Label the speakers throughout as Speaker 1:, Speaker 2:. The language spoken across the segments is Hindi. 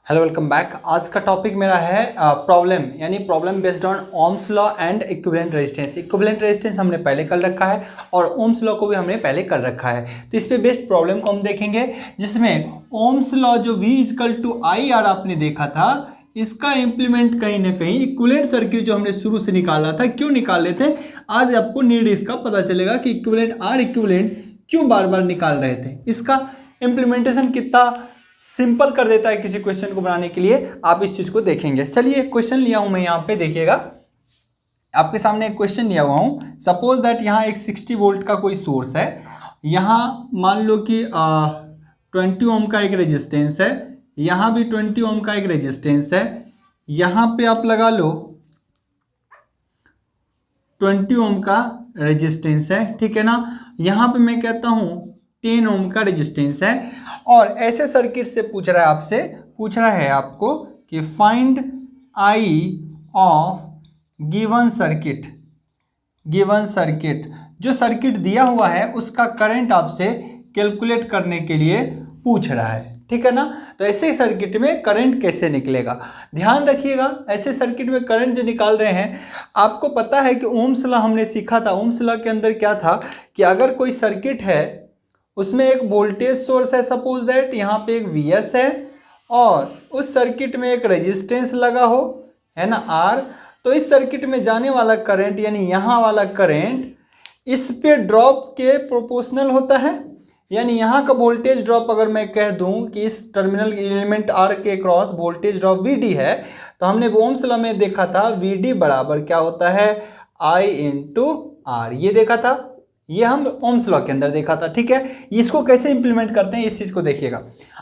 Speaker 1: Hello welcome back. आज का टॉपिक मेरा है प्रॉब्लम यानी problem based on Ohm's law and equivalent resistance. Equivalent resistance हमने पहले कर रखा है और ओम्स लॉ को भी हमने पहले कर रखा है। तो इस पे बेस्ड प्रॉब्लम को हम देखेंगे जिसमें ओम्स लॉ जो V = IR आपने देखा था, इसका इम्प्लीमेंट कहीं ना कहीं इक्विवेलेंट सर्किट जो हमने शुरू से निकाला था। क्यों निकाल रहे थे, आज आपको नीड इसका पता चलेगा कि इक्विवेलेंट आर इक्विवेलेंट क्यों बार बार निकाल रहे थे। इसका इम्प्लीमेंटेशन कितना सिंपल कर देता है किसी क्वेश्चन को बनाने के लिए, आप इस चीज को देखेंगे। चलिए एक क्वेश्चन लिया हूं मैं यहाँ पे, देखिएगा आपके सामने एक क्वेश्चन लिया हुआ हूं। सपोज दैट यहाँ एक 60 वोल्ट का कोई सोर्स है, यहाँ मान लो कि 20 ओम का एक रेजिस्टेंस है, यहाँ भी 20 ओम का एक रेजिस्टेंस है, यहाँ पे आप लगा लो 20 ओम का रेजिस्टेंस है, ठीक है ना। यहाँ पे मैं कहता हूँ 10 ओम का रेजिस्टेंस है और ऐसे सर्किट से पूछ रहा है आपसे, पूछ रहा है आपको कि find I of given circuit. Given circuit जो सर्किट दिया हुआ है उसका करंट आपसे कैलकुलेट करने के लिए पूछ रहा है, ठीक है ना। तो ऐसे सर्किट में करंट कैसे निकलेगा, ध्यान रखिएगा। ऐसे सर्किट में करंट जो निकाल रहे हैं, आपको पता है कि ओम्स लॉ हमने सीखा था। ओम्स लॉ के अंदर क्या था कि अगर कोई सर्किट है उसमें एक वोल्टेज सोर्स है, सपोज दैट यहाँ पे एक Vs है और उस सर्किट में एक रेजिस्टेंस लगा हो, है ना, R, तो इस सर्किट में जाने वाला करंट यानी यहाँ वाला करंट इस पे ड्रॉप के प्रोपोर्शनल होता है। यानी यहाँ का वोल्टेज ड्रॉप अगर मैं कह दूँ कि इस टर्मिनल एलिमेंट R के क्रॉस वोल्टेज ड्रॉप Vd है, तो हमने ओम्स लॉ में देखा था Vd बराबर क्या होता है, I × R, ये देखा था, ये हम ओम्स लॉ के अंदर देखा था, ठीक है। इसको कैसे इंप्लीमेंट करते हैं इस चीज को देखिएगा।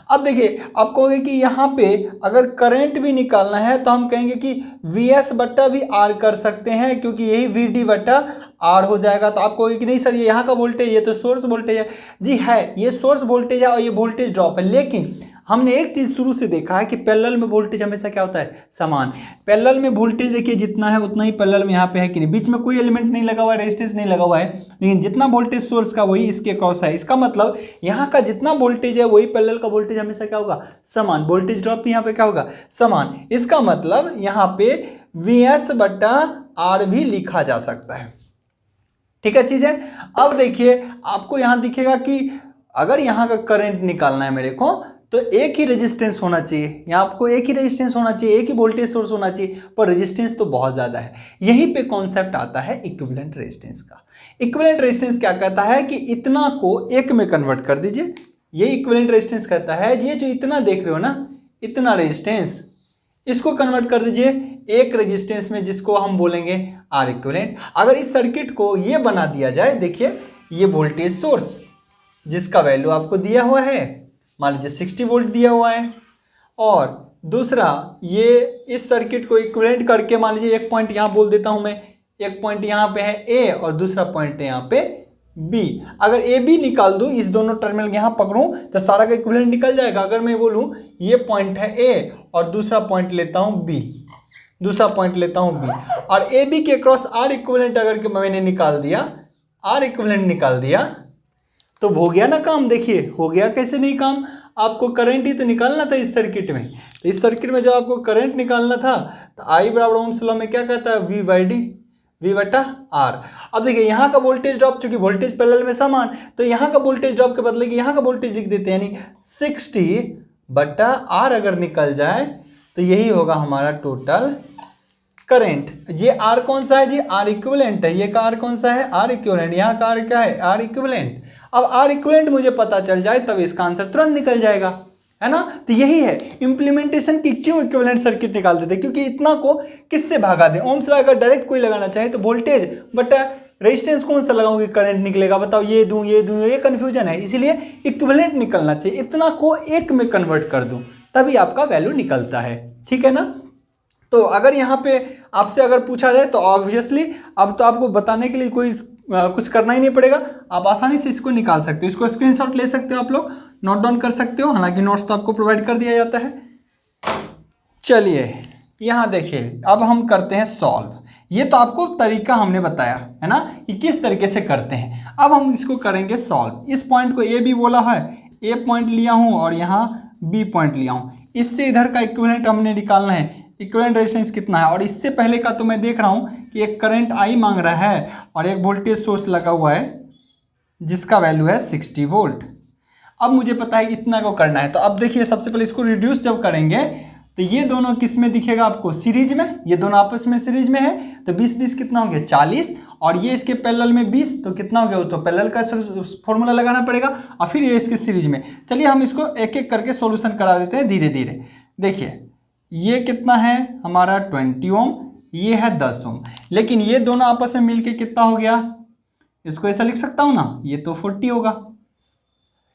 Speaker 1: अब देखिए, आप कहोगे कि यहाँ पे अगर करंट भी निकालना है तो हम कहेंगे कि Vs बट्टा भी R कर सकते हैं, क्योंकि यही Vd बट्टा R हो जाएगा। तो आप कहोगे कि नहीं सर ये यहाँ का वोल्टेज, ये तो सोर्स वोल्टेज है। जी है, ये सोर्स वोल्टेज है और ये वोल्टेज ड्रॉप है, लेकिन हमने एक चीज शुरू से देखा है कि पैरेलल में वोल्टेज हमेशा क्या होता है, समान। पैरेलल में वोल्टेज देखिए जितना है उतना ही पैरेलल में यहाँ पे है कि नहीं, बीच में कोई एलिमेंट नहीं लगा हुआ है, रेजिस्टेंस नहीं लगा हुआ है, लेकिन जितना वोल्टेज सोर्स का वही इसके क्रॉस है। इसका मतलब यहाँ का जितना वोल्टेज है वही पैरेलल का वोल्टेज हमेशा क्या होगा, समान। वोल्टेज ड्रॉप भी यहाँ पे क्या होगा, समान। इसका मतलब यहाँ पे Vs बट्टा R भी लिखा जा सकता है, ठीक है चीज है। अब देखिए आपको यहाँ दिखेगा कि अगर यहाँ का करंट निकालना है मेरे को, तो एक ही रेजिस्टेंस होना चाहिए, यहाँ आपको एक ही रेजिस्टेंस होना चाहिए, एक ही वोल्टेज सोर्स होना चाहिए, पर रेजिस्टेंस तो बहुत ज़्यादा है। यहीं पे कॉन्सेप्ट आता है इक्विवेलेंट रेजिस्टेंस का। इक्विवेलेंट रेजिस्टेंस क्या कहता है कि इतना को एक में कन्वर्ट कर दीजिए, ये इक्विवेलेंट रेजिस्टेंस कहता है। ये जो इतना देख रहे हो ना, इतना रेजिस्टेंस, इसको कन्वर्ट कर दीजिए एक रेजिस्टेंस में, जिसको हम बोलेंगे आर इक्विवेलेंट। अगर इस सर्किट को ये बना दिया जाए, देखिए ये वोल्टेज सोर्स जिसका वैल्यू आपको दिया हुआ है, मान लीजिए 60 वोल्ट दिया हुआ है, और दूसरा ये इस सर्किट को इक्विवेलेंट करके मान लीजिए एक पॉइंट यहाँ बोल देता हूँ मैं, एक पॉइंट यहाँ पे है A और दूसरा पॉइंट है यहाँ पे B। अगर A B निकाल दूँ, इस दोनों टर्मिनल यहाँ पकड़ूँ तो सारा का इक्विवेलेंट निकल जाएगा। अगर मैं बोलूँ ये पॉइंट है A और दूसरा पॉइंट लेता हूँ B, दूसरा पॉइंट लेता हूँ B, और A B के क्रॉस R इक्विवेलेंट अगर मैंने निकाल दिया, R इक्विवेलेंट निकाल दिया, तो हो गया ना काम। देखिए हो गया, कैसे नहीं काम, आपको करंट ही तो निकालना था इस सर्किट में। तो इस सर्किट में जब आपको करंट निकालना था तो I बराबर ओम्स लॉ में क्या कहता है, V बटा R। अब देखिए यहाँ का वोल्टेज ड्रॉप, चूंकि वोल्टेज पैरेलल में समान, तो यहाँ का वोल्टेज ड्रॉप के बदले यहाँ का वोल्टेज लिख देते हैं, यानी 60 बटा R अगर निकल जाए तो यही होगा हमारा टोटल करंट। ये R कौन सा है जी, R इक्विवेलेंट है। ये का R कौन सा है, R इक्विवेलेंट। यहाँ का R क्या है, R इक्विवेलेंट। अब R इक्विवेलेंट मुझे पता चल जाए तब इसका आंसर तुरंत निकल जाएगा, है ना। तो यही है इंप्लीमेंटेशन की, क्यों इक्विवेलेंट सर्किट निकाल देते, क्योंकि इतना को किससे भागा दे। ओम्स लॉ अगर डायरेक्ट कोई लगाना चाहे तो वोल्टेज बट रेजिस्टेंस कौन सा लगाऊंगी, करंट निकलेगा, बताओ ये दूं ये दूं, ये कंफ्यूजन है। इसीलिए इक्विवेलेंट निकलना चाहिए, इतना को एक में कन्वर्ट कर दूं तभी आपका वैल्यू निकलता है, ठीक है ना। तो अगर यहाँ पे आपसे अगर पूछा जाए तो ऑब्वियसली अब तो आपको बताने के लिए कोई कुछ करना ही नहीं पड़ेगा, आप आसानी से इसको निकाल सकते हो। इसको स्क्रीनशॉट ले सकते हो, आप लोग नोट डाउन कर सकते हो, हालांकि नोट्स तो आपको प्रोवाइड कर दिया जाता है। चलिए यहाँ देखिए, अब हम करते हैं सॉल्व। ये तो आपको तरीका हमने बताया है ना कि किस तरीके से करते हैं। अब हम इसको करेंगे सॉल्व। इस पॉइंट को A B बोला है, A पॉइंट लिया हूँ और यहाँ B पॉइंट लिया हूँ। इससे इधर का इक्विवेलेंट हमने निकालना है, इक्विवेलेंट रेजिस्टेंस कितना है। और इससे पहले का तो मैं देख रहा हूँ कि एक करंट आई मांग रहा है और एक वोल्टेज सोर्स लगा हुआ है जिसका वैल्यू है 60 वोल्ट। अब मुझे पता है इतना को करना है, तो अब देखिए सबसे पहले इसको रिड्यूस जब करेंगे तो ये दोनों किस में दिखेगा आपको, सीरीज में, ये दोनों आपस में सीरीज में है, तो 20-20 कितना हो गया 40, और ये इसके पैरेलल में 20, तो कितना हो गया, तो पैरेलल का फॉर्मूला लगाना पड़ेगा और फिर ये इसके सीरीज में। चलिए हम इसको एक एक करके सॉल्यूशन करा देते हैं धीरे धीरे। देखिए ये कितना है हमारा 20 ओम, ये है 10 ओम, लेकिन ये दोनों आपस में मिलके कितना हो गया, इसको ऐसा लिख सकता हूँ ना, ये तो 40 होगा,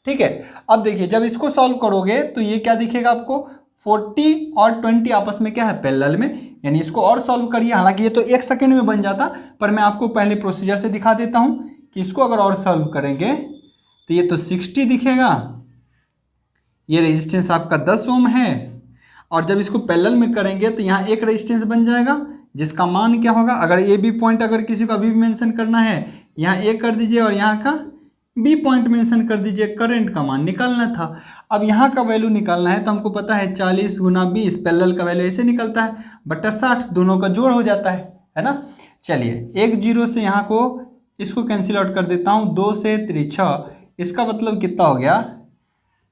Speaker 1: ठीक है। अब देखिए जब इसको सॉल्व करोगे तो ये क्या दिखेगा आपको, 40 और 20 आपस में क्या है, पैरेलल में, यानी इसको और सॉल्व करिए। हालांकि ये तो 1 सेकेंड में बन जाता, पर मैं आपको पहले प्रोसीजर से दिखा देता हूं कि इसको अगर और सॉल्व करेंगे तो ये तो 60 दिखेगा, ये रेजिस्टेंस आपका 10 ओम है, और जब इसको पैरेलल में करेंगे तो यहाँ एक रेजिस्टेंस बन जाएगा जिसका मान क्या होगा, अगर ए बी पॉइंट अगर किसी को अभी भी मेंशन करना है, यहाँ ए कर दीजिए और यहाँ का बी पॉइंट मेंशन कर दीजिए, करंट का मान निकालना था। अब यहाँ का वैल्यू निकालना है तो हमको पता है 40 गुना 20, पैरेलल का वैल्यू ऐसे निकलता है बटा 60, दोनों का जोड़ हो जाता है ना। चलिए एक जीरो से यहाँ को इसको कैंसिल आउट कर देता हूँ, 2 से 3 6, इसका मतलब कितना हो गया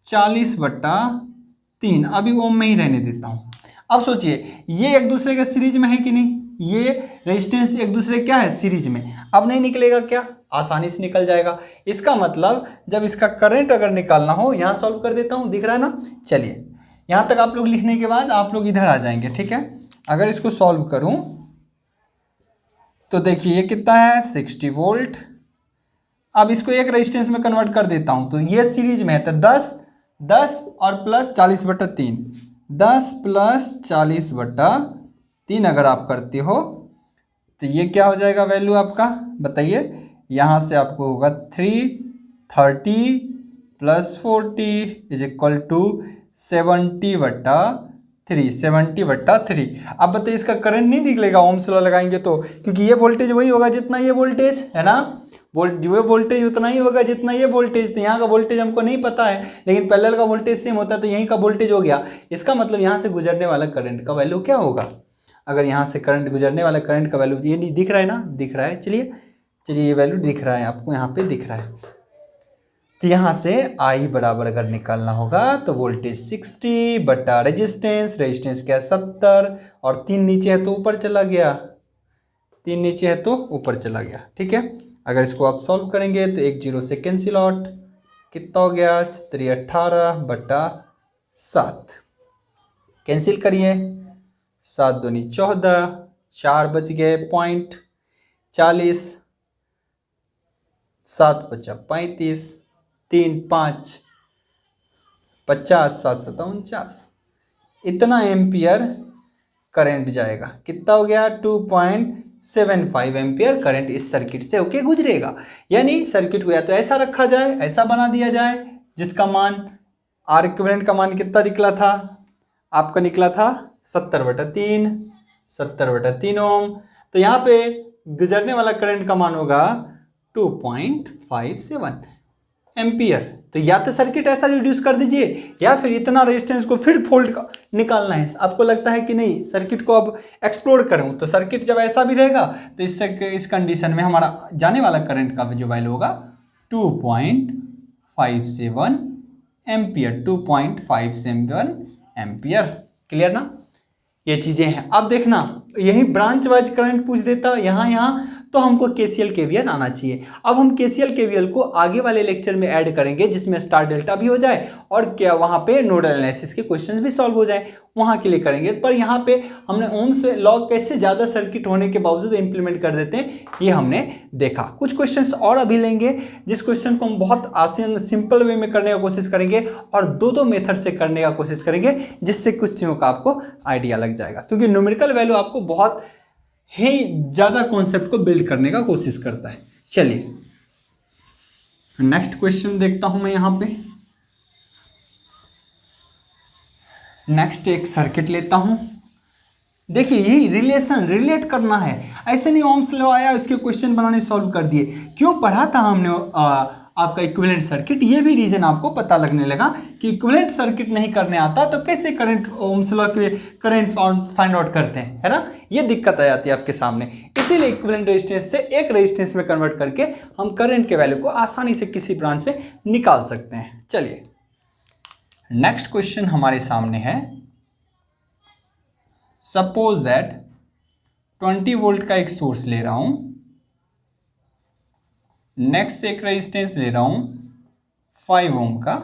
Speaker 1: 40/3, अभी ओम में ही रहने देता हूँ। अब सोचिए ये एक दूसरे के सीरीज में है कि नहीं, ये रेजिस्टेंस एक दूसरे क्या है, सीरीज में, अब नहीं निकलेगा क्या, आसानी से निकल जाएगा। इसका मतलब जब इसका करंट अगर निकालना हो, यहाँ सॉल्व कर देता हूँ, दिख रहा है ना। चलिए यहाँ तक आप लोग लिखने के बाद आप लोग इधर आ जाएंगे, ठीक है। अगर इसको सॉल्व करूँ तो देखिए ये कितना है 60 वोल्ट। अब इसको एक रेजिस्टेंस में कन्वर्ट कर देता हूँ, तो ये सीरीज में है, तो 10 और प्लस 40/3, 10 प्लस 40/3 अगर आप करते हो तो ये क्या हो जाएगा वैल्यू आपका, बताइए। यहाँ से आपको होगा 330 प्लस 40 इज इक्वल टू 70/3, 70/3। अब बताइए इसका करंट नहीं निकलेगा ओम्स लॉ लगाएंगे तो, क्योंकि ये वोल्टेज वही होगा जितना ये वोल्टेज है ना, ये वोल्टेज उतना ही होगा जितना ये वोल्टेज। तो यहाँ का वोल्टेज हमको नहीं पता है, लेकिन पैरेलल का वोल्टेज सेम होता है, तो यहीं का वोल्टेज हो गया। इसका मतलब यहाँ से गुजरने वाला करंट का वैल्यू क्या होगा, अगर यहाँ से करंट गुजरने वाला करंट का वैल्यू ये नहीं दिख रहा है ना, दिख रहा है, चलिए ये वैल्यू दिख रहा है आपको, यहाँ पे दिख रहा है। तो यहाँ से I बराबर अगर निकालना होगा तो वोल्टेज 60 बटा रेजिस्टेंस क्या 70, और 3 नीचे है तो ऊपर चला गया, 3 नीचे है तो ऊपर चला गया, ठीक है। अगर इसको आप सॉल्व करेंगे तो 1 0 से कैंसिल आउट, कितना हो गया 18/7, कैंसिल करिए, 7 दूनी 14, 4 बच गए पॉइंट 40, 7 बचा 35, 3 5 50, 7 7 49, इतना एम्पियर करंट जाएगा। कितना हो गया 2.75 एम्पियर करंट इस सर्किट से होके गुजरेगा। यानी सर्किट को या तो ऐसा रखा जाए, ऐसा बना दिया जाए जिसका मान आर इक्विवेलेंट का मान कितना निकला था आपका, निकला था 70/3 ओम, तो यहाँ पे गुजरने वाला करंट का मान होगा 2.57 एम्पियर। तो या तो सर्किट ऐसा रिड्यूस कर दीजिए, या फिर इतना रेजिस्टेंस को फिर फोल्ड निकालना है। आपको लगता है कि नहीं सर्किट को अब एक्सप्लोर करूं, तो सर्किट जब ऐसा भी रहेगा तो इस कंडीशन में हमारा जाने वाला करंट का जो वैल्यू होगा 2.57 एम्पियर, 2.57 एम्पियर। क्लियर ना, ये चीजें हैं। अब देखना यही ब्रांच वाइज करंट पूछ देता यहाँ तो हमको KCL KVL आना चाहिए। अब हम KCL KVL को आगे वाले लेक्चर में ऐड करेंगे, जिसमें स्टार डेल्टा भी हो जाए और क्या वहाँ पे नोडल एनालिसिस के क्वेश्चंस भी सॉल्व हो जाए, वहाँ के लिए करेंगे। पर यहाँ पे हमने ओम्स लॉ कैसे ज़्यादा सर्किट होने के बावजूद इंप्लीमेंट कर देते हैं ये हमने देखा। कुछ क्वेश्चंस और अभी लेंगे, जिस क्वेश्चन को हम बहुत आसान सिंपल वे में करने का कोशिश करेंगे और दो मेथड से करने का कोशिश करेंगे, जिससे कुछ चीज़ों का आपको आइडिया लग जाएगा। क्योंकि न्यूमेरिकल वैल्यू आपको बहुत ही ज़्यादा कॉन्सेप्ट को बिल्ड करने का कोशिश करता है। चलिए नेक्स्ट क्वेश्चन देखता हूं मैं यहाँ पे। नेक्स्ट एक सर्किट लेता हूं। देखिए यही रिलेट करना है, ऐसे नहीं ओम्स लॉ आया उसके क्वेश्चन बनाने सॉल्व कर दिए। क्यों पढ़ा था हमने आपका इक्विवेलेंट सर्किट। ये भी रीजन आपको पता लगने लगा कि इक्विवेलेंट सर्किट नहीं करने आता तो कैसे करंट ओम्स लॉ के करंट फाइंड आउट करते हैं, है ना। ये दिक्कत आ जाती है आपके सामने। इसीलिए इक्विवेलेंट रेजिस्टेंस से एक रेजिस्टेंस में कन्वर्ट करके हम करंट के वैल्यू को आसानी से किसी ब्रांच में निकाल सकते हैं। चलिए नेक्स्ट क्वेश्चन हमारे सामने है। सपोज दैट 20 वोल्ट का एक सोर्स ले रहा हूं, नेक्स्ट एक रेजिस्टेंस ले रहा हूं 5 ओम का,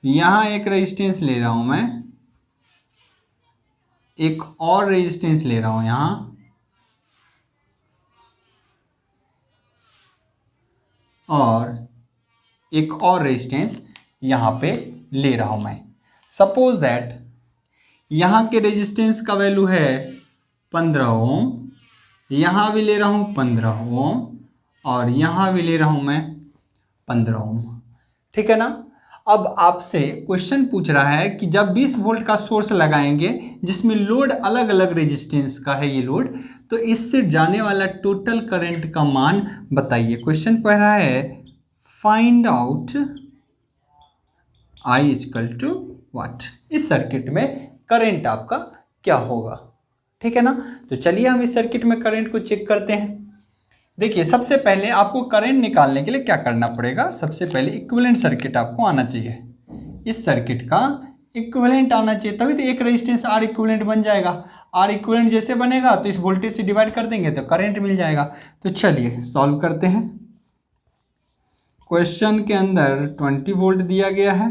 Speaker 1: यहां एक रेजिस्टेंस ले रहा हूं मैं, एक और रेजिस्टेंस ले रहा हूं यहां, और एक और रेजिस्टेंस यहां पे ले रहा हूं मैं। सपोज दैट यहां के रेजिस्टेंस का वैल्यू है 15 ओम, यहां भी ले रहा हूं 15 ओम, और यहां भी ले रहा हूं मैं 15 ओम, ठीक है ना। अब आपसे क्वेश्चन पूछ रहा है कि जब 20 वोल्ट का सोर्स लगाएंगे जिसमें लोड अलग अलग रेजिस्टेंस का है ये लोड, तो इससे जाने वाला टोटल करंट का मान बताइए। क्वेश्चन पढ़ रहा है find out I equal to what. इस सर्किट में करंट आपका क्या होगा, ठीक है ना। तो चलिए हम इस सर्किट में करंट को चेक करते हैं। देखिए सबसे पहले आपको करंट निकालने के लिए क्या करना पड़ेगा, सबसे पहले इक्विवेलेंट सर्किट आपको आना चाहिए। इस सर्किट का इक्विवेलेंट आना चाहिए, तभी तो एक रेजिस्टेंस आर इक्विवेलेंट बन जाएगा। आर इक्विवेलेंट जैसे बनेगा तो इस वोल्टेज से डिवाइड कर देंगे तो करंट मिल जाएगा। तो चलिए सॉल्व करते हैं। क्वेश्चन के अंदर 20 वोल्ट दिया गया है।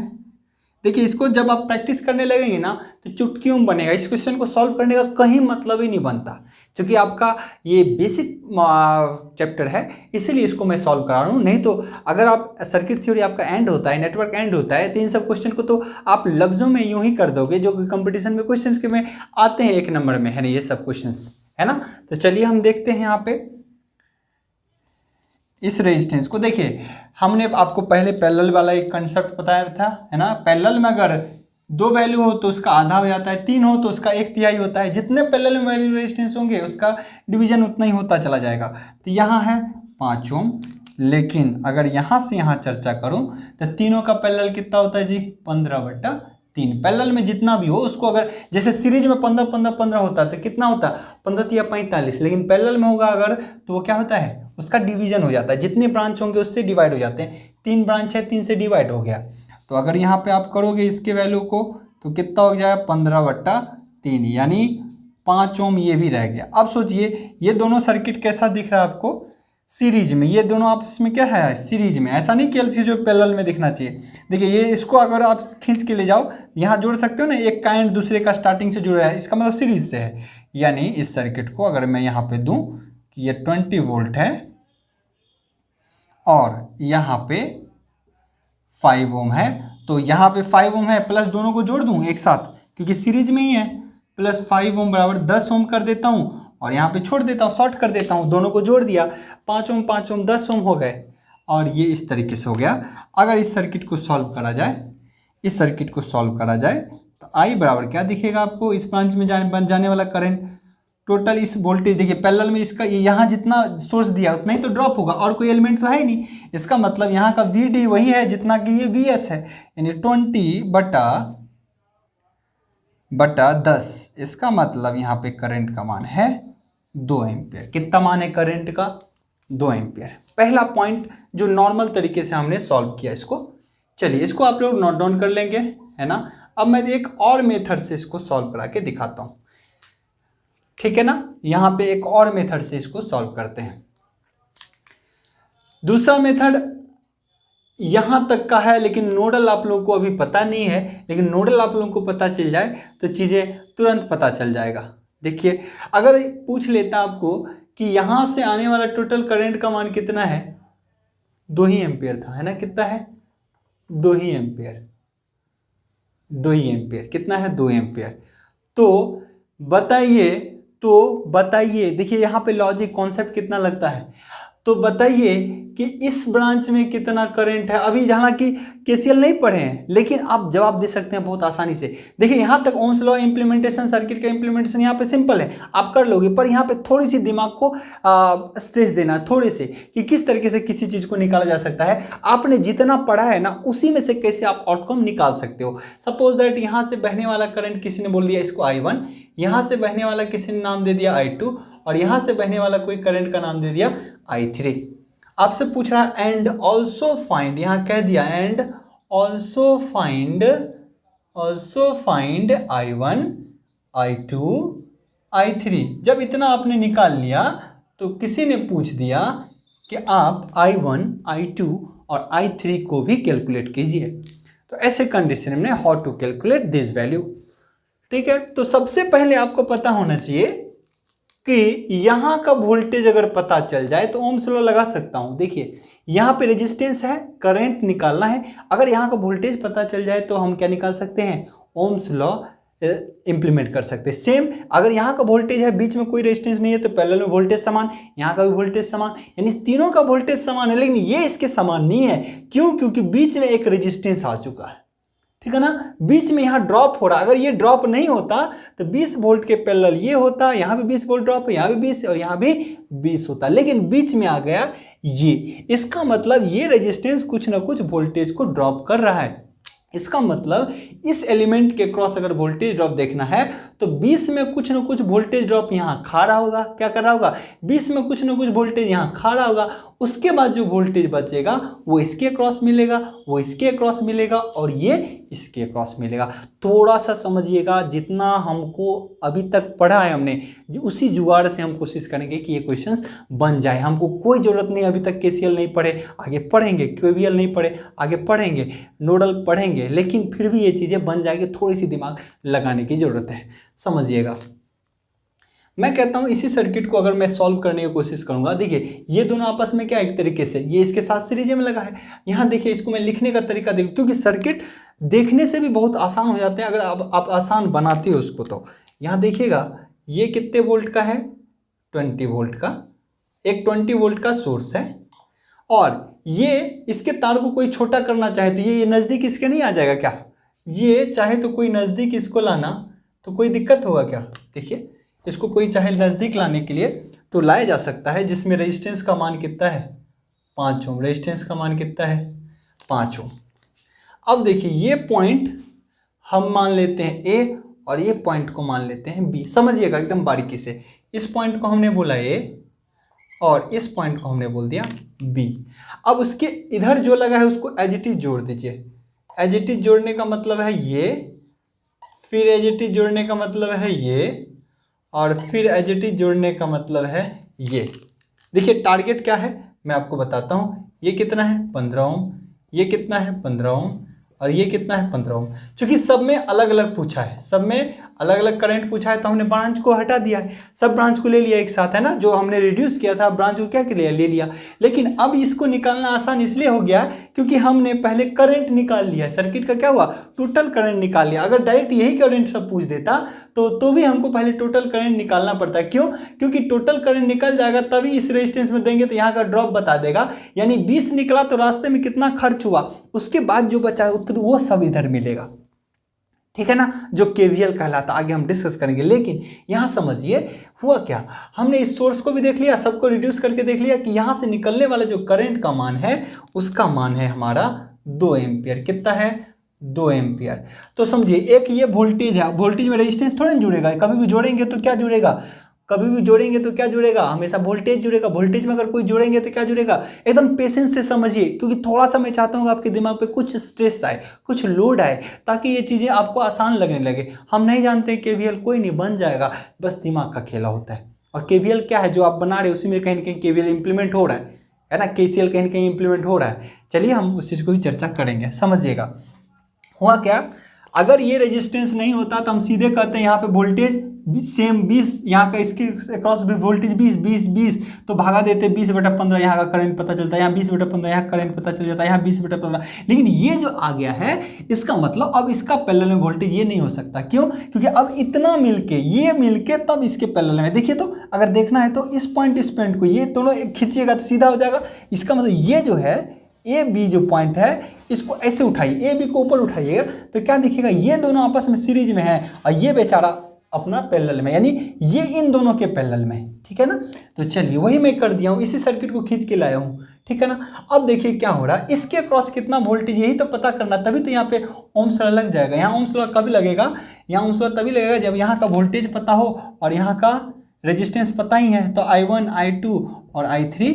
Speaker 1: देखिए इसको जब आप प्रैक्टिस करने लगेंगे ना तो चुटकियों में बनेगा। इस क्वेश्चन को सॉल्व करने का कहीं मतलब ही नहीं बनता, क्योंकि आपका ये बेसिक चैप्टर है, इसीलिए इसको मैं सॉल्व करा रहा हूँ। नहीं तो अगर आप सर्किट थ्योरी आपका एंड होता है, नेटवर्क एंड होता है, तो इन सब क्वेश्चन को तो आप लफ्जों में यूं ही कर दोगे जो कंपटीशन में क्वेश्चन के में आते हैं 1 नंबर में, है ना, ये सब क्वेश्चन, है ना। तो चलिए हम देखते हैं यहाँ पे इस रेजिस्टेंस को। देखिए हमने आपको पहले पैरेलल वाला एक कंसेप्ट बताया था, है ना। पैरेलल में अगर 2 वैल्यू हो तो उसका आधा हो जाता है, 3 हो तो उसका 1/3 होता है। जितने पैरेलल में वैल्यू रेजिस्टेंस होंगे उसका डिवीजन उतना ही होता चला जाएगा। तो यहाँ है 5 ओम, लेकिन अगर यहाँ से यहाँ चर्चा करूँ तो तीनों का पैरेलल कितना होता है जी, 15/3। पैरेलल में जितना भी हो उसको, अगर जैसे सीरीज में 15 होता है तो कितना होता है, 15 या 45, लेकिन पैरेलल में होगा अगर तो वो क्या होता है, उसका डिवीजन हो जाता है। जितने ब्रांच होंगे उससे डिवाइड हो जाते हैं। 3 ब्रांच है, 3 से डिवाइड हो गया। तो अगर यहाँ पे आप करोगे इसके वैल्यू को तो कितना हो जाएगा, 15/3, यानी 5 ओम ये भी रह गया। अब सोचिए ये दोनों सर्किट कैसा दिख रहा है आपको, सीरीज में। ये दोनों आपस में क्या है, सीरीज में। ऐसा नहीं कि एलसी जो पैरेलल में दिखना चाहिए। देखिए ये इसको अगर आप खींच के ले जाओ, यहाँ जोड़ सकते हो ना, एक का एंड दूसरे का स्टार्टिंग से जुड़ा है, इसका मतलब सीरीज से है। यानी इस सर्किट को अगर मैं यहाँ पे दूं कि ये 20 वोल्ट है और यहाँ पे 5 ओम है, तो यहाँ पे 5 ओम है प्लस दोनों को जोड़ दूं एक साथ, क्योंकि सीरीज में ही है, प्लस 5 ओम बराबर 10 ओम कर देता हूँ और यहाँ पे छोड़ देता हूँ, शॉर्ट कर देता हूँ, दोनों को जोड़ दिया, 5 ओम 5 ओम 10 ओम हो गए। और ये इस तरीके से हो गया। अगर इस सर्किट को सॉल्व करा जाए, इस सर्किट को सॉल्व करा जाए तो आई बराबर क्या दिखेगा आपको, इस ब्रांच में बन जाने वाला करंट टोटल इस वोल्टेज। देखिए पैरेलल में इसका यहाँ जितना सोर्स दिया उतना ही तो ड्रॉप होगा, और कोई एलिमेंट तो है ही नहीं। इसका मतलब यहाँ का VD वही है जितना कि ये VS है, यानी 20/10। इसका मतलब यहाँ पे करंट का मान है 2 एम्पियर। कितना मान है करंट का, 2 एम्पियर। पहला पॉइंट जो नॉर्मल तरीके से हमने सॉल्व किया इसको। चलिए इसको आप लोग नोट डाउन कर लेंगे, है ना। अब मैं एक और मेथड से इसको सॉल्व करा के दिखाता हूँ, ठीक है ना। यहाँ पे एक और मेथड से इसको सॉल्व करते हैं। दूसरा मेथड यहां तक का है, लेकिन नोडल आप लोगों को अभी पता नहीं है, लेकिन नोडल आप लोगों को पता चल जाए तो चीजें तुरंत पता चल जाएगा। देखिए अगर पूछ लेता आपको कि यहां से आने वाला टोटल करंट का मान कितना है, 2 ही एम्पियर था, है ना। कितना है, 2 ही एम्पियर। 2 ही एम्पियर कितना है, 2 एम्पियर। तो बताइए, देखिए यहाँ पे लॉजिक कॉन्सेप्ट कितना लगता है। तो बताइए कि इस ब्रांच में कितना करंट है। अभी हालांकि केसीएल नहीं पढ़े हैं, लेकिन आप जवाब दे सकते हैं बहुत आसानी से। देखिए यहाँ तक ओम्स लॉ इंप्लीमेंटेशन, सर्किट का इंप्लीमेंटेशन यहाँ पे सिंपल है, आप कर लोगे, पर यहाँ पे थोड़ी सी दिमाग को स्ट्रेस देना थोड़े से कि किस तरीके से किसी चीज़ को निकाला जा सकता है। आपने जितना पढ़ा है ना उसी में से कैसे आप आउटकम निकाल सकते हो। सपोज दैट यहाँ से बहने वाला करंट किसी ने बोल दिया इसको I1, यहाँ से बहने वाला किसी ने नाम दे दिया I2, और यहाँ से बहने वाला कोई करंट का नाम दे दिया I3। आपसे पूछ रहा है एंड ऑल्सो फाइंड, यहाँ कह दिया and also find I1, I2, I3। जब इतना आपने निकाल लिया तो किसी ने पूछ दिया कि आप I1, I2 और I3 को भी कैलकुलेट कीजिए। तो ऐसे कंडीशन में how to calculate this value. ठीक है, तो सबसे पहले आपको पता होना चाहिए कि यहाँ का वोल्टेज अगर पता चल जाए तो ओम्स लॉ लगा सकता हूँ। देखिए यहाँ पे रेजिस्टेंस है, करंट निकालना है, अगर यहाँ का वोल्टेज पता चल जाए तो हम क्या निकाल सकते हैं, ओम्स लॉ इंप्लीमेंट कर सकते हैं। सेम अगर यहाँ का वोल्टेज है, बीच में कोई रेजिस्टेंस नहीं है, तो पैरेलल में वोल्टेज समान, यहाँ का भी वोल्टेज समान, यानी तीनों का वोल्टेज समान है, लेकिन ये इसके समान नहीं है। क्यों? क्योंकि बीच में एक रेजिस्टेंस आ चुका है। ठीक है ना, बीच में यहाँ ड्रॉप हो रहा है। अगर ये ड्रॉप नहीं होता तो 20 वोल्ट के पैरेलल ये होता, यहाँ भी 20 वोल्ट ड्रॉप है, यहाँ भी 20 और यहाँ भी 20 होता, लेकिन बीच में आ गया ये। इसका मतलब ये रेजिस्टेंस कुछ ना कुछ वोल्टेज को ड्रॉप कर रहा है। इसका मतलब इस एलिमेंट के क्रॉस अगर वोल्टेज ड्रॉप देखना है तो 20 में कुछ ना कुछ वोल्टेज ड्रॉप यहाँ खा रहा होगा। क्या कर रहा होगा? 20 में कुछ ना कुछ वोल्टेज यहाँ खा रहा होगा। उसके बाद जो वोल्टेज बचेगा वो इसके क्रॉस मिलेगा, वो इसके क्रॉस मिलेगा और ये इसके क्रॉस मिलेगा। थोड़ा सा समझिएगा, जितना हमको अभी तक पढ़ा है हमने उसी जुगाड़ से हम कोशिश करेंगे कि ये क्वेश्चंस बन जाए। हमको कोई ज़रूरत नहीं, अभी तक केसीएल नहीं पढ़े, आगे पढ़ेंगे, केवीएल नहीं पढ़े, आगे पढ़ेंगे, नोडल पढ़ेंगे, लेकिन फिर भी ये चीज़ें बन जाएगी। थोड़ी सी दिमाग लगाने की ज़रूरत है, समझिएगा। मैं कहता हूं इसी सर्किट को अगर मैं सॉल्व करने की कोशिश करूंगा, देखिए ये दोनों आपस में क्या एक तरीके से ये इसके साथ सीरीज में लगा है। यहाँ देखिए इसको मैं लिखने का तरीका देखिए, क्योंकि सर्किट देखने से भी बहुत आसान हो जाते हैं अगर आप आसान बनाते हो उसको। तो यहाँ देखिएगा ये कितने वोल्ट का है, 20 वोल्ट का, एक 20 वोल्ट का सोर्स है, और ये इसके तार को कोई छोटा करना चाहे तो ये नज़दीक इसके नहीं आ जाएगा क्या? ये चाहे तो कोई नज़दीक इसको लाना तो कोई दिक्कत होगा क्या? देखिए इसको कोई चाहे नज़दीक लाने के लिए तो लाया जा सकता है, जिसमें रेजिस्टेंस का मान कितना है, 5 ओम। रेजिस्टेंस का मान कितना है, 5 ओम। अब देखिए ये पॉइंट हम मान लेते हैं ए और ये पॉइंट को मान लेते हैं बी। समझिएगा एकदम बारीकी से, इस पॉइंट को हमने बोला ए और इस पॉइंट को हमने बोल दिया बी। अब उसके इधर जो लगा है उसको एज इट इज जोड़ दीजिए। एज इट इज जोड़ने का मतलब है ये, फिर एज इट इज जोड़ने का मतलब है ये, और फिर एज इट इज जोड़ने का मतलब है ये। देखिए टारगेट क्या है मैं आपको बताता हूँ। ये कितना है, 15 ओम, ये कितना है, 15 ओम, और ये कितना है, 15 ओम। चूंकि सब में अलग अलग पूछा है, सब में अलग अलग करंट पूछा है, तो हमने ब्रांच को हटा दिया है, सब ब्रांच को ले लिया एक साथ, है ना। जो हमने रिड्यूस किया था ब्रांच को क्या ले लिया। लेकिन अब इसको निकालना आसान इसलिए हो गया क्योंकि हमने पहले करंट निकाल लिया। सर्किट का क्या हुआ, टोटल करंट निकाल लिया। अगर डायरेक्ट यही करंट सब पूछ देता तो भी हमको पहले टोटल करंट निकालना पड़ता है। क्यों? क्योंकि टोटल करंट निकल जाएगा तभी इस रेजिस्टेंस में देंगे तो यहाँ का ड्रॉप बता देगा। यानी 20 निकला तो रास्ते में कितना खर्च हुआ, उसके बाद जो बचा उत्तर वो सब इधर मिलेगा। ठीक है ना, जो केवीएल कहलाता, आगे हम डिस्कस करेंगे। लेकिन यहाँ समझिए हुआ क्या, हमने इस सोर्स को भी देख लिया, सबको रिड्यूस करके देख लिया कि यहाँ से निकलने वाला जो करंट का मान है उसका मान है हमारा 2 एम्पियर। कितना है, 2 एम्पियर। तो समझिए एक ये वोल्टेज है, वोल्टेज में रेजिस्टेंस थोड़ा जुड़ेगा, कभी भी जोड़ेंगे तो क्या जुड़ेगा, कभी भी जोड़ेंगे तो क्या जुड़ेगा, हमेशा वोल्टेज जुड़ेगा। वोल्टेज में अगर कोई जोड़ेंगे तो क्या जुड़ेगा, एकदम पेशेंस से समझिए, क्योंकि थोड़ा सा मैं चाहता हूँ आपके दिमाग पे कुछ स्ट्रेस आए, कुछ लोड आए, ताकि ये चीज़ें आपको आसान लगने लगे। हम नहीं जानते केवीएल, कोई नहीं, बन जाएगा, बस दिमाग का खेला होता है। और केवीएल क्या है, जो आप बना रहे हो उसी में कहीं ना कहीं केवीएल इंप्लीमेंट हो रहा है ना, केसीएल कहीं ना कहीं इंप्लीमेंट हो रहा है। चलिए हम उस चीज़ को भी चर्चा करेंगे। समझिएगा हुआ क्या, अगर ये रेजिस्टेंस नहीं होता तो हम सीधे कहते हैं यहाँ पे वोल्टेज सेम 20, यहाँ का इसके अक्रॉस भी वोल्टेज 20 20 20, तो भागा देते 20/15, यहाँ का करंट पता चलता है, यहाँ 20/15 यहाँ करंट पता चल जाता है, यहाँ 20/15। लेकिन ये जो आ गया है इसका मतलब अब इसका पैरेलल में वोल्टेज ये नहीं हो सकता। क्यों? क्योंकि अब इतना मिलके, ये मिलके तब इसके पैरेलल में। देखिए तो अगर देखना है तो इस पॉइंट को ये दोनों खींचिएगा तो सीधा हो जाएगा। इसका मतलब ये जो है ए बी जो पॉइंट है इसको ऐसे उठाइए, ए बी को ऊपर उठाइएगा तो क्या दिखेगा, ये दोनों आपस में सीरीज में है और ये बेचारा अपना पैरेलल में, यानी ये इन दोनों के पैरेलल में। ठीक है ना? तो चलिए वही मैं कर दिया हूँ, इसी सर्किट को खींच के लाया हूँ। ठीक है ना? अब देखिए क्या हो रहा है, इसके अक्रॉस कितना वोल्टेज, यही तो पता करना, तभी तो यहाँ पे ओम्स लॉ लग जाएगा। यहाँ ओम्स लॉ कभी लगेगा, यहाँ ओम्स लॉ तभी लगेगा जब यहाँ का वोल्टेज पता हो और यहाँ का रेजिस्टेंस पता ही है, तो I1 I2 और I3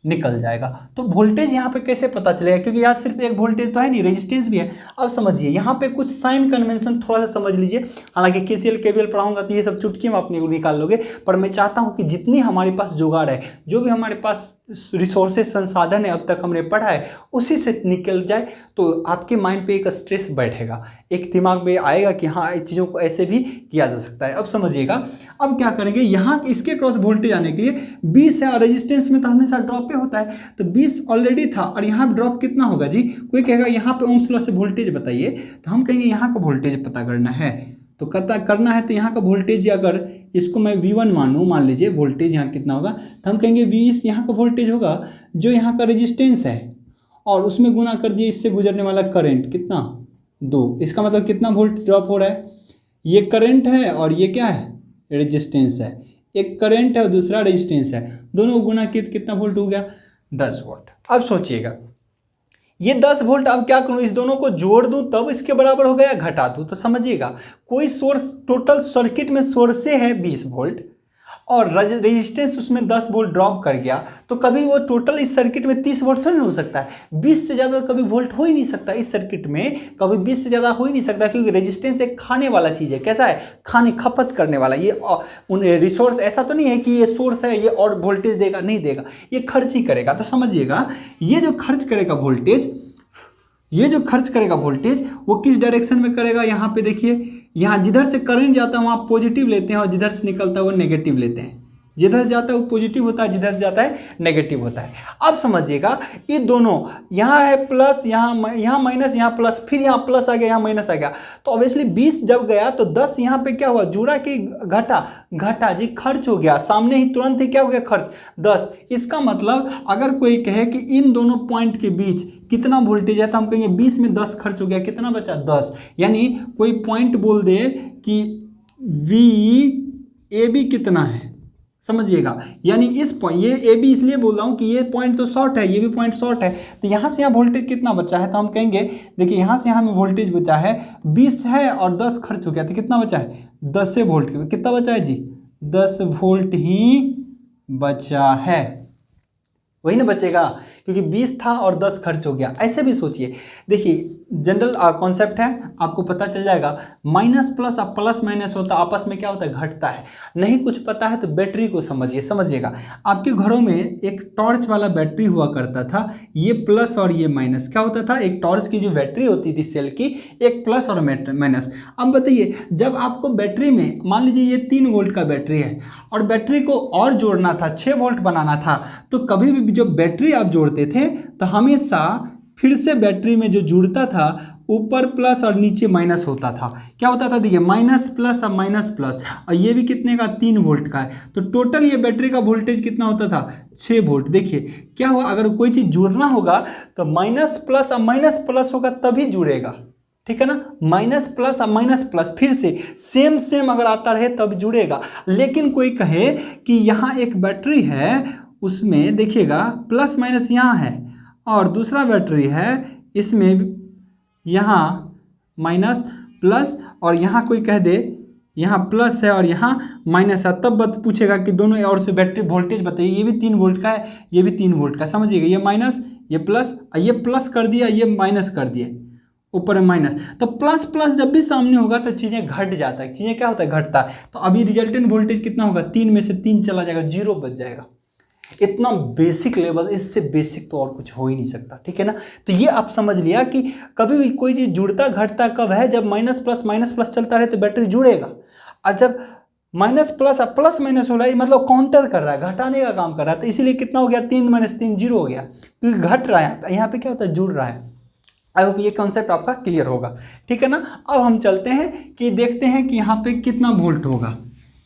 Speaker 1: निकल जाएगा। तो वोल्टेज यहाँ पे कैसे पता चलेगा, क्योंकि यहाँ सिर्फ एक वोल्टेज तो है नहीं, रेजिस्टेंस भी है। अब समझिए यहाँ पे कुछ साइन कन्वेंशन थोड़ा सा समझ लीजिए, हालांकि KCL KVL पढ़ाऊंगा तो ये सब चुटकी में अपने को निकाल लोगे, पर मैं चाहता हूँ कि जितनी हमारे पास जुगाड़ है, जो भी हमारे पास रिसोर्सेज संसाधन है अब तक हमने पढ़ा है, उसी से निकल जाए तो आपके माइंड पे एक स्ट्रेस बैठेगा, एक दिमाग में आएगा कि हाँ इन चीज़ों को ऐसे भी किया जा सकता है। अब समझिएगा, अब क्या करेंगे, यहाँ इसके क्रॉस वोल्टेज आने के लिए 20 है और रेजिस्टेंस में तो हमेशा ड्रॉप पे होता है, तो 20 ऑलरेडी था और यहाँ ड्रॉप कितना होगा जी। कोई कहेगा यहाँ पे ओम्स लॉ से वोल्टेज बताइए, तो हम कहेंगे यहाँ का वोल्टेज पता करना है, तो करना है तो यहाँ का वोल्टेज अगर इसको मैं V1 मानूँ, मान लीजिए वोल्टेज यहाँ कितना होगा, तो हम कहेंगे 20 यहाँ का वोल्टेज होगा जो यहाँ का रेजिस्टेंस है और उसमें गुना कर दिए इससे गुजरने वाला करंट कितना 2। इसका मतलब कितना वोल्ट ड्रॉप हो रहा है, ये करंट है और ये क्या है, रेजिस्टेंस है। एक करंट है और दूसरा रेजिस्टेंस है, दोनों गुना कितना वोल्ट हो गया, 10 वोल्ट। अब सोचिएगा ये 10 वोल्ट, अब क्या करूं, इस दोनों को जोड़ दूं तब इसके बराबर हो गया, घटा दूं तो समझिएगा कोई सोर्स, टोटल सर्किट में सोर्स से है 20 वोल्ट और रेजिस्टेंस उसमें 10 वोल्ट ड्रॉप कर गया, तो कभी वो टोटल इस सर्किट में 30 वोल्ट थोड़ी ना हो सकता है, 20 से ज़्यादा कभी वोल्ट हो ही नहीं सकता इस सर्किट में, कभी 20 से ज़्यादा हो ही नहीं सकता, क्योंकि रेजिस्टेंस एक खाने वाला चीज़ है। कैसा है, खाने खपत करने वाला। ये उन रिसोर्स ऐसा तो नहीं है कि ये सोर्स है ये और वोल्टेज देगा, नहीं देगा, ये खर्च ही करेगा। तो समझिएगा ये जो खर्च करेगा वोल्टेज, ये जो खर्च करेगा वोल्टेज वो किस डायरेक्शन में करेगा, यहाँ पे देखिए, यहाँ जिधर से करंट जाता है वहाँ पॉजिटिव लेते हैं और जिधर से निकलता है वो नेगेटिव लेते हैं। जिधर जाता है वो पॉजिटिव होता है, जिधर जाता है नेगेटिव होता है। अब समझिएगा ये दोनों, यहाँ है प्लस, यहाँ माइनस, यहाँ प्लस, फिर यहाँ प्लस आ गया, यहाँ माइनस आ गया, तो ऑब्वियसली 20 जब गया तो 10 यहाँ पे क्या हुआ, जुड़ा कि घटा जी, खर्च हो गया, सामने ही तुरंत ही क्या हो गया, खर्च 10। इसका मतलब अगर कोई कहे कि इन दोनों पॉइंट के बीच कितना वोल्टेज है, तो हम कहेंगे 20 में 10 खर्च हो गया, कितना बचा 10। यानी कोई पॉइंट बोल दे कि VAB कितना है, समझिएगा, यानी इस पॉइंट, ये ए बी इसलिए बोल रहा हूँ कि ये पॉइंट तो शॉर्ट है, ये भी पॉइंट शॉर्ट है, तो यहाँ से यहाँ वोल्टेज कितना बचा है, तो हम कहेंगे देखिए यहाँ से यहाँ में वोल्टेज बचा है 20 है और 10 खर्च हो गया, तो कितना बचा है 10 वोल्ट, कितना बचा है जी 10 वोल्ट ही बचा है, वही ना बचेगा, क्योंकि 20 था और 10 खर्च हो गया। ऐसे भी सोचिए, देखिए जनरल कॉन्सेप्ट है, आपको पता चल जाएगा, माइनस प्लस अब प्लस माइनस होता है, आपस में क्या होता है, घटता है। नहीं कुछ पता है तो बैटरी को समझिएगा, आपके घरों में एक टॉर्च वाला बैटरी हुआ करता था, ये प्लस और ये माइनस, क्या होता था, एक टॉर्च की जो बैटरी होती थी सेल की, एक प्लस और माइनस। अब बताइए, जब आपको बैटरी में, मान लीजिए ये 3 वोल्ट का बैटरी है और बैटरी को और जोड़ना था, 6 वोल्ट बनाना था, तो कभी भी जब बैटरी आप जोड़ते थे तो हमेशा फिर से बैटरी में जो जुड़ता था ऊपर प्लस और नीचे माइनस होता था। क्या होता था, देखिए माइनस प्लस और माइनस प्लस, और ये भी कितने का, 3 वोल्ट का है, तो टोटल ये बैटरी का वोल्टेज कितना होता था, 6 वोल्ट। देखिए क्या हुआ, अगर कोई चीज़ जुड़ना होगा तो माइनस प्लस और माइनस प्लस होगा तभी जुड़ेगा, ठीक है ना, माइनस प्लस और माइनस प्लस फिर से सेम अगर आता रहे तब जुड़ेगा। लेकिन कोई कहे कि यहाँ एक बैटरी है, उसमें देखिएगा प्लस माइनस यहाँ है और दूसरा बैटरी है, इसमें यहाँ माइनस प्लस, और यहाँ कोई कह दे यहाँ प्लस है और यहाँ माइनस है, तब बात पूछेगा कि दोनों और से बैटरी वोल्टेज बताइए, ये भी 3 वोल्ट का है, ये भी 3 वोल्ट का, समझिएगा, ये माइनस ये प्लस, ये प्लस कर दिया, ये माइनस कर दिए, ऊपर में माइनस, तो प्लस प्लस जब भी सामने होगा तो चीज़ें घट जाता है, चीज़ें क्या होता है, घटता है। तो अभी रिजल्टेंट वोल्टेज कितना होगा, 3 में से 3 चला जाएगा, 0 बच जाएगा। इतना बेसिक लेवल, इससे बेसिक तो और कुछ हो ही नहीं सकता, ठीक है ना। तो ये आप समझ लिया कि कभी भी कोई चीज़ जुड़ता घटता कब है, जब माइनस प्लस चलता रहे तो बैटरी जुड़ेगा, और जब माइनस प्लस, अब प्लस माइनस हो रहा है, मतलब काउंटर कर रहा है, घटाने का काम कर रहा है, तो इसीलिए कितना हो गया 3 - 3 0 हो गया, क्योंकि घट रहा है, यहाँ पे क्या होता है जुड़ रहा है। आई होप ये कॉन्सेप्ट आपका क्लियर होगा, ठीक है ना। अब हम चलते हैं कि देखते हैं कि यहाँ पे कितना वोल्ट होगा,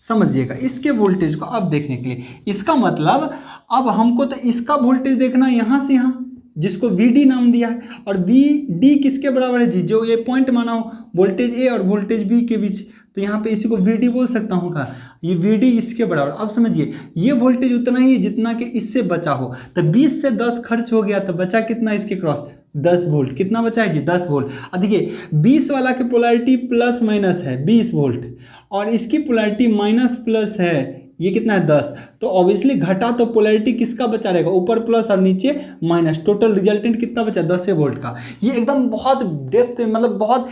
Speaker 1: समझिएगा इसके वोल्टेज को अब देखने के लिए। इसका मतलब अब हमको तो इसका वोल्टेज देखना है यहाँ से यहाँ, जिसको VD नाम दिया है, और VD किसके बराबर है जी, जो ये पॉइंट माना हो वोल्टेज A और वोल्टेज B के बीच, तो यहाँ पे इसी को VD बोल सकता हूँ का, ये VD इसके बराबर। अब समझिए ये वोल्टेज उतना ही है जितना कि इससे बचा हो, तो 20 से 10 खर्च हो गया, तो बचा कितना इसके क्रॉस 10 वोल्ट, कितना बचा है जी 10 वोल्ट। अब देखिए 20 वाला की पोलैरिटी प्लस माइनस है 20 वोल्ट, और इसकी पोलैरिटी माइनस प्लस है, ये कितना है 10, तो ऑब्वियसली घटा तो पोलैरिटी किसका बचा रहेगा, ऊपर प्लस और नीचे माइनस, टोटल रिजल्टेंट कितना बचा 10 वोल्ट का। ये एकदम बहुत डेप्थ, मतलब बहुत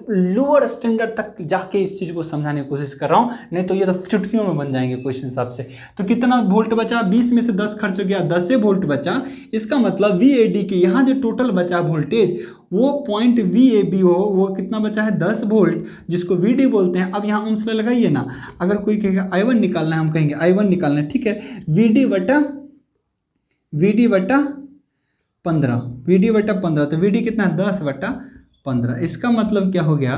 Speaker 1: लोअर स्टैंडर्ड तक जाके इस चीज़ को समझाने की कोशिश कर रहा हूँ, नहीं तो ये तो चुटकियों में बन जाएंगे क्वेश्चन हिसाब से। तो कितना वोल्ट बचा, 20 में से 10 खर्च हो गया, 10 वोल्ट बचा। इसका मतलब VAD के यहाँ जो टोटल बचा वोल्टेज वो पॉइंट VAB हो, वो कितना बचा है 10 वोल्ट, जिसको VD बोलते हैं। अब यहाँ ओम्स लॉ लगाइए ना, अगर कोई कहेगा I1 निकालना है, हम कहेंगे I1 निकालना है, ठीक है, VD बटा 15, तो VD कितना है 10/15। इसका मतलब क्या हो गया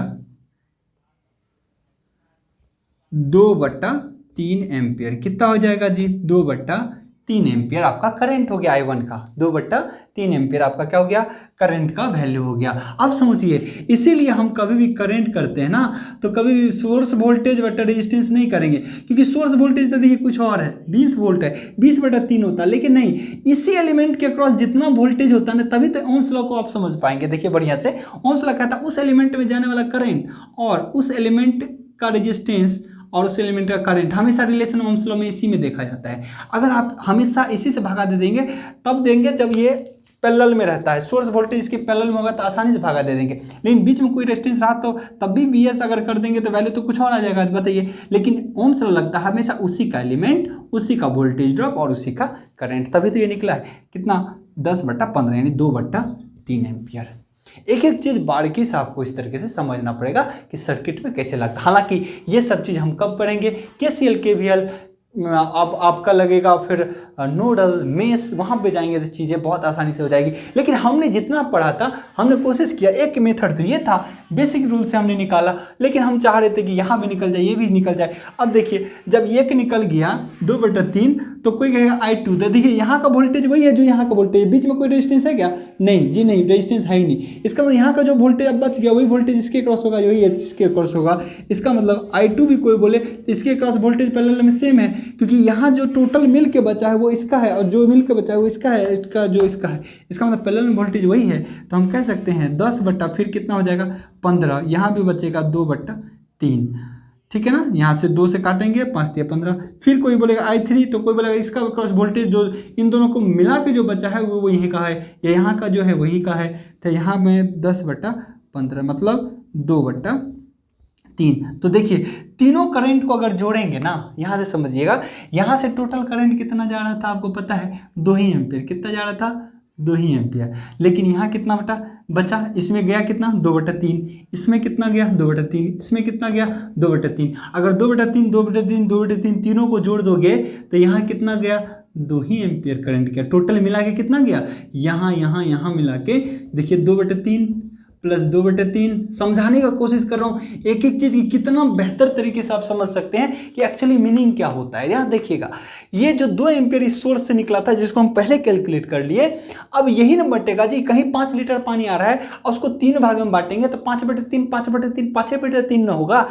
Speaker 1: 2/3 एम्पियर, कितना हो जाएगा जी 2/3 एम्पियर आपका करंट हो गया I1 का, 2/3 एम्पियर आपका क्या हो गया करंट का वैल्यू हो गया। अब समझिए इसीलिए हम कभी भी करंट करते हैं ना, तो कभी भी सोर्स वोल्टेज बटा रेजिस्टेंस नहीं करेंगे, क्योंकि सोर्स वोल्टेज तो देखिए कुछ और है 20 वोल्ट है, 20/3 होता है, लेकिन नहीं, इसी एलिमेंट के अक्रॉस जितना वोल्टेज होता है ना, तभी तो ओम्स लॉ को आप समझ पाएंगे। देखिए बढ़िया से, ओम्स लॉ कहता है उस एलिमेंट में जाने वाला करंट और उस एलिमेंट का रेजिस्टेंस और उस एलिमेंट का करंट हमेशा रिलेशन ओम्स लॉ में इसी में देखा जाता है। अगर आप हमेशा इसी से भागा दे देंगे तब देंगे जब ये पैरेलल में रहता है, सोर्स वोल्टेज इसके पैरेलल में होगा तो आसानी से भागा दे देंगे, लेकिन बीच में कोई रेजिस्टेंस रहा तो तब भी VS अगर कर देंगे तो वैल्यू तो कुछ और आ जाएगा, बताइए। लेकिन ओम्स लॉ लगता है हमेशा उसी का एलिमेंट, उसी का वोल्टेज ड्रॉप और उसी का करंट, तभी तो ये निकला है कितना 10/15 यानी 2/3 एम्पियर। एक एक चीज़ बारीकी से आपको इस तरीके से समझना पड़ेगा कि सर्किट में कैसे लगता है। हालांकि ये सब चीज़ हम कब पढ़ेंगे, KCL KVL अब आपका लगेगा, फिर नोडल मेस वहाँ पे जाएंगे तो चीज़ें बहुत आसानी से हो जाएगी। लेकिन हमने जितना पढ़ा था, हमने कोशिश किया, एक मेथड तो ये था, बेसिक रूल से हमने निकाला, लेकिन हम चाह रहे थे कि यहाँ भी निकल जाए, ये भी निकल जाए। अब देखिए जब एक निकल गया 2/3, तो कोई कहेगा I2, तो देखिए यहाँ का वोल्टेज वही है जो यहाँ का वोल्टेज, बीच में कोई रेजिस्टेंस है क्या, नहीं जी नहीं, रेजिस्टेंस है ही नहीं। इसका मतलब यहाँ का जो वोल्टेज अब बच गया वही वोल्टेज इसके क्रॉस होगा, वही इसके क्रॉस होगा। इसका मतलब I2 भी कोई बोले इसके क्रॉस वोल्टेज पैरेलल में सेम है, क्योंकि यहाँ जो टोटल मिल के बचा है वो इसका है, और जो मिल के बचा है वो इसका है, इसका जो इसका है, इसका मतलब पैरेलल में वोल्टेज वही है। तो हम कह सकते हैं 10 बटा फिर कितना हो जाएगा 15, यहाँ भी बचेगा 2/3, ठीक है ना। यहाँ से 2 से काटेंगे, 5 × 15। फिर कोई बोलेगा I3, तो कोई बोलेगा इसका क्रॉस वोल्टेज जो इन दोनों को मिला के जो बचा है वो यहीं का है, या यहाँ का जो है वही का है, तो यहाँ में 10/15 मतलब 2/3। तो देखिए तीनों करंट को अगर जोड़ेंगे ना, यहाँ से समझिएगा, यहाँ से टोटल करंट कितना जा रहा था आपको पता है 2 ही एम्पियर, कितना जा रहा था 2 ही एम्पियर। लेकिन यहाँ कितना बचा, इसमें गया कितना 2/3, इसमें कितना गया 2/3, इसमें कितना गया 2/3। अगर 2/3 2/3 2/3 तीनों को जोड़ दोगे तो यहाँ कितना गया 2 ही एम्पियर करंट गया। टोटल मिला के कितना गया, यहाँ मिला के देखिए 2/3 प्लस 2/3। समझाने का कोशिश कर रहा हूँ एक एक चीज़ की, कितना बेहतर तरीके से आप समझ सकते हैं कि एक्चुअली मीनिंग क्या होता है। यहाँ देखिएगा ये जो 2 एम्पियर इस सोर्स से निकला था, जिसको हम पहले कैलकुलेट कर लिए, अब यही ना बटेगा जी, कहीं 5 लीटर पानी आ रहा है और उसको 3 भाग में बांटेंगे तो 5/3 5/3 5/3 ना होगा।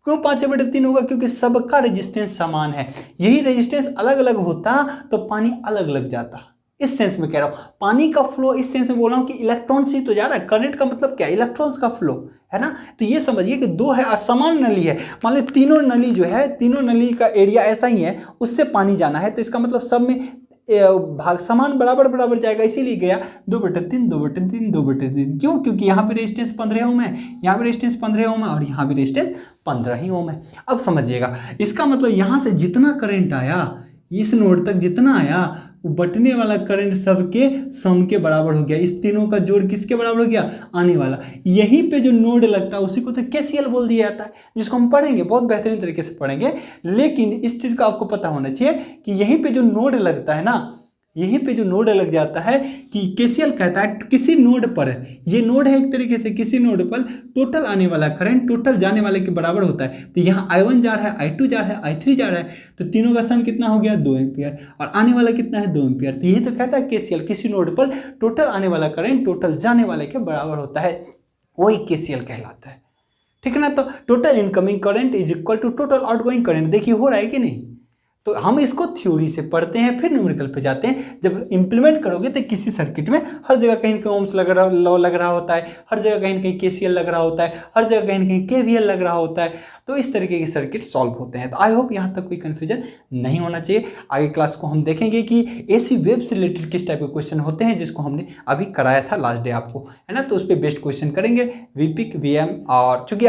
Speaker 1: क्यों 5/3 होगा, क्योंकि सबका रेजिस्टेंस समान है। यही रेजिस्टेंस अलग अलग होता तो पानी अलग अलग जाता। इस सेंस में कह रहा हूँ, पानी का फ्लो इस सेंस में बोल रहा हूँ कि इलेक्ट्रॉन से तो जा रहा है, करंट का मतलब क्या, इलेक्ट्रॉन्स का फ्लो है ना। तो ये समझिए कि 2 है और समान नली है, मान लो तीनों नली जो है, तीनों नली का एरिया ऐसा ही है, उससे पानी जाना है, तो इसका मतलब सब में भाग समान बराबर जाएगा, इसीलिए गया 2/3 2/3 2/3। क्यों, क्योंकि यहाँ पे रेजिस्टेंस 15 ओम है, यहाँ पे रेजिस्टेंस 15 ओम है और यहाँ भी रेजिस्टेंस 15 ही ओम है। अब समझिएगा इसका मतलब यहाँ से जितना करंट आया, इस नोड तक जितना आया बटने वाला करंट सबके सम के बराबर हो गया। इस तीनों का जोड़ किसके बराबर हो गया? आने वाला। यहीं पे जो नोड लगता है उसी को तो केसीएल बोल दिया जाता है, जिसको हम पढ़ेंगे, बहुत बेहतरीन तरीके से पढ़ेंगे। लेकिन इस चीज़ का आपको पता होना चाहिए कि यहीं पे जो नोड लगता है ना, यहीं पे जो नोड लग जाता है कि केसीएल कहता है किसी नोड पर, ये नोड है एक तरीके से, किसी नोड पर टोटल आने वाला करंट टोटल जाने वाले के बराबर होता है। तो यहाँ I1 जा रहा है, I2 जा रहा है, I3 जा रहा है, तो तीनों का सम कितना हो गया? 2 एम्पियर, और आने वाला कितना है? 2 एम्पियर। तो यही तो कहता है केसीएल किसी नोड पर टोटल आने वाला करंट टोटल जाने वाले के बराबर होता है, वही केसीएल कहलाता है। ठीक है ना? तो total incoming current is equal to total outgoing current. देखिए हो रहा है कि नहीं? तो हम इसको थ्योरी से पढ़ते हैं, फिर न्यूमेरिकल पे जाते हैं। जब इंप्लीमेंट करोगे तो किसी सर्किट में हर जगह कहीं ना कहीं ओम्स लॉ लग रहा होता है, हर जगह कहीं ना कहीं केसीएल लग रहा होता है, हर जगह कहीं ना कहीं केवीएल लग रहा होता है। तो इस तरीके के सर्किट सॉल्व होते हैं। तो आई होप यहाँ तक कोई कन्फ्यूजन नहीं होना चाहिए। आगे क्लास को हम देखेंगे कि एसी वेव से रिलेटेड किस टाइप के क्वेश्चन होते हैं, जिसको हमने अभी कराया था लास्ट डे आपको, है ना। तो उस पर बेस्ट क्वेश्चन करेंगे, वीपिक, वीएम, और चूंकि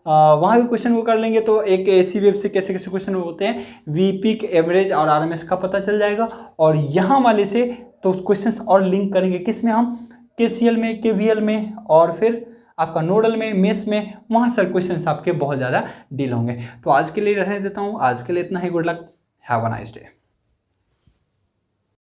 Speaker 1: वहाँ भी क्वेश्चन को कर लेंगे तो एक एसी वेव से कैसे कैसे क्वेश्चन होते हैं, वीपिक, एवरेज और आरएमएस का पता चल जाएगा। और यहाँ वाले से तो क्वेश्चंस और लिंक करेंगे किस में? हम केसीएल में, केवीएल में, और फिर आपका नोडल में, मेस में, वहाँ सर क्वेश्चंस आपके बहुत ज़्यादा डील होंगे। तो आज के लिए रहने देता हूँ, आज के लिए इतना ही। Good luck, have a nice day.